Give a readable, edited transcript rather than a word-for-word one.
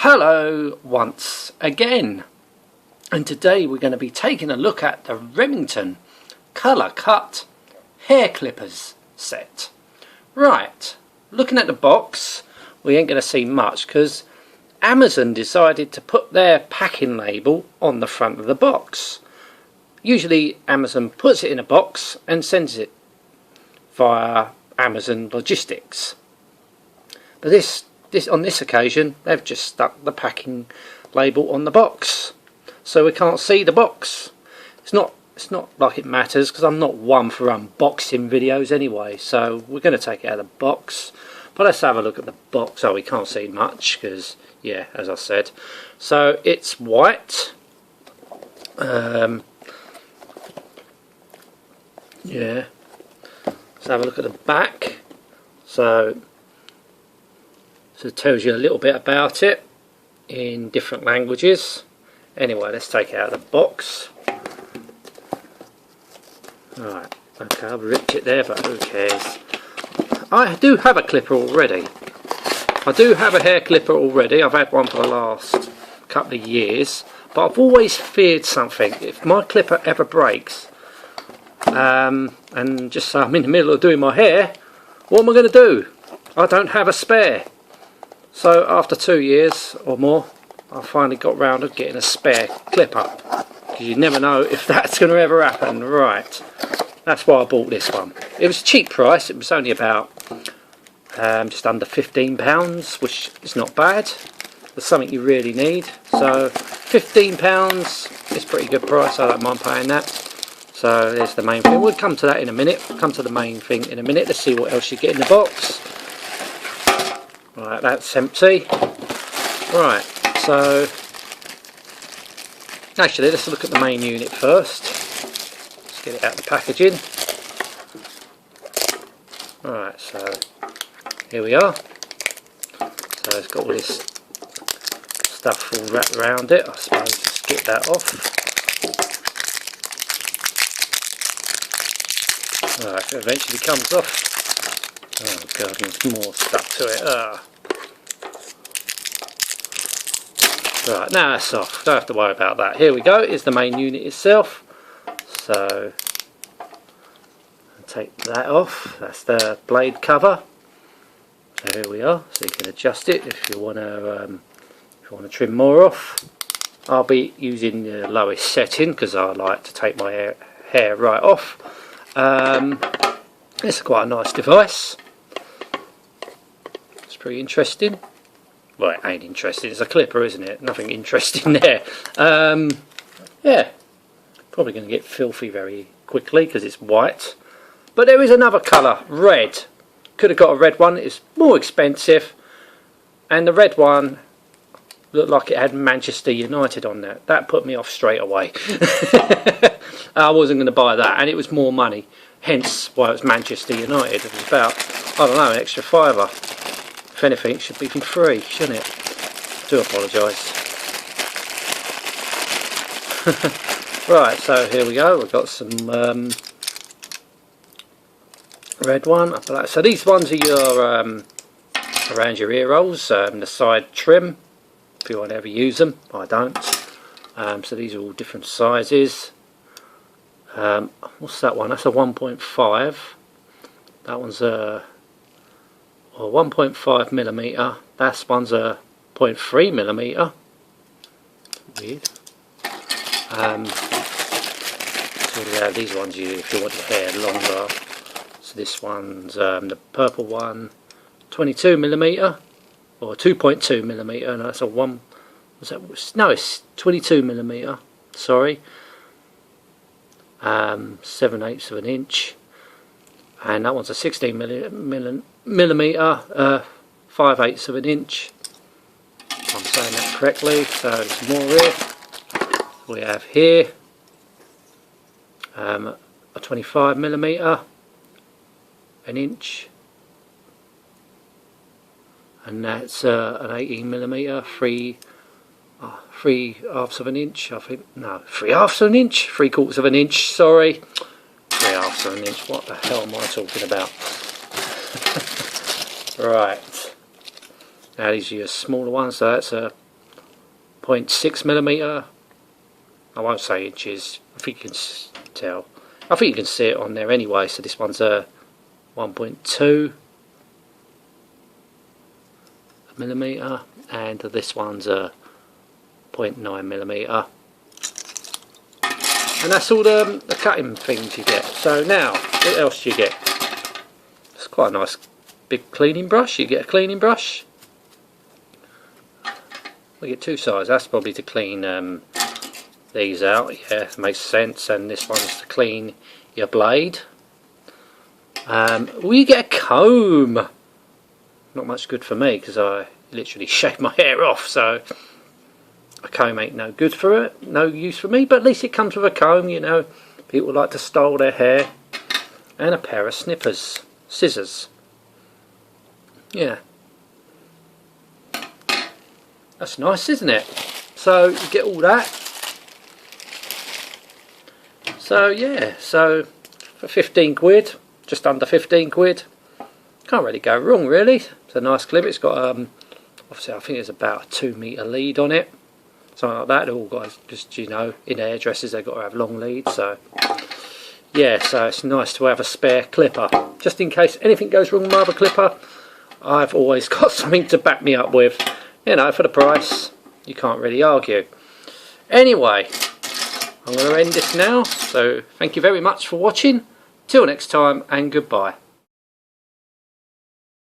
Hello once again, and today we're going to be taking a look at the Remington colour cut hair clippers set. Right, looking at the box, we ain't going to see much because Amazon decided to put their packing label on the front of the box. Usually Amazon puts it in a box and sends it via Amazon Logistics, but on this occasion they've just stuck the packing label on the box, so we can't see the box. It's not like it matters because I'm not one for unboxing videos anyway, so we're going to take it out of the box. But let's have a look at the box. Oh, we can't see much because, yeah, as I said, so it's white. Yeah, let's have a look at the back. So it tells you a little bit about it in different languages. Anyway, let's take it out of the box. Right, okay, I've ripped it there, but who cares? I do have a clipper already. I do have a hair clipper already. I've had one for the last couple of years, but I've always feared something. If my clipper ever breaks, and just say I'm in the middle of doing my hair, what am I going to do? I don't have a spare. So after 2 years or more, I finally got round to getting a spare clipper, because you never know if that's going to ever happen. Right, that's why I bought this one. It was a cheap price. It was only about just under £15, which is not bad for something you really need. So £15 is a pretty good price. I don't mind paying that. So there's the main thing. We'll come to that in a minute. We'll come to the main thing in a minute. Let's see what else you get in the box. Right, that's empty. Right, so actually let's look at the main unit first. Let's get it out of the packaging. Right, so here we are. So it's got all this stuff all wrapped around it. I suppose just get that off. Right, it eventually comes off. Oh god, there's more stuck to it. Right, now that's off. Don't have to worry about that. Here we go, is the main unit itself. So I'll take that off. That's the blade cover. So here we are. So you can adjust it if you want to trim more off. I'll be using the lowest setting because I like to take my hair right off. It's quite a nice device. It's pretty interesting. Well, it ain't interesting, it's a clipper, isn't it? Nothing interesting there. Yeah, probably going to get filthy very quickly because it's white. But there is another colour, red. Could have got a red one, it's more expensive. And the red one looked like it had Manchester United on there. That put me off straight away. I wasn't going to buy that, and it was more money. Hence why it was Manchester United. It was about, I don't know, an extra £5. If anything, it should be free, shouldn't it? I do apologise. Right, so here we go. We've got some red one. So these ones are your around your ear rolls, the side trim. If you want to ever use them, I don't. So these are all different sizes. What's that one? That's a 1.5. That one's a 1.5mm. That one's a 0.3mm. Weird. So we have these ones if you want your hair longer. So this one's the purple one, 22mm or 2.2mm. No, that's a one. Was that? No, it's 22mm. Sorry. 7/8 of an inch. And that one's a 16mm, 5/8 of an inch. I'm saying that correctly. So there's more here. We have here a 25mm, an inch, and that's an 18mm, 3/2 of an inch. I think no, 3/2 of an inch, 3/4 of an inch. Sorry. 3/2 of an inch, what the hell am I talking about? Right, now these are your smaller ones, so that's a 0.6mm. I won't say inches, I think you can tell. I think you can see it on there anyway. So this one's a 1.2mm and this one's a 0.9mm. And that's all the cutting things you get. So now, what else do you get? It's quite a nice big cleaning brush. You get a cleaning brush. We get two sizes. That's probably to clean these out. Yeah, makes sense. And this one's to clean your blade. We get a comb. Not much good for me because I literally shave my hair off. So a comb ain't no good for it, no use for me, but at least it comes with a comb, you know. People like to style their hair. And a pair of scissors. Yeah. That's nice, isn't it? So you get all that. So yeah, so for 15 quid, just under 15 quid, can't really go wrong really. It's a nice clip. It's got obviously I think it's about a 2 metre lead on it. Something like that. All guys, just you know, in hairdressers they've got to have long leads. So yeah, so it's nice to have a spare clipper, just in case anything goes wrong with my other clipper. I've always got something to back me up with. You know, for the price, you can't really argue. Anyway, I'm going to end this now. So thank you very much for watching. Till next time, and goodbye.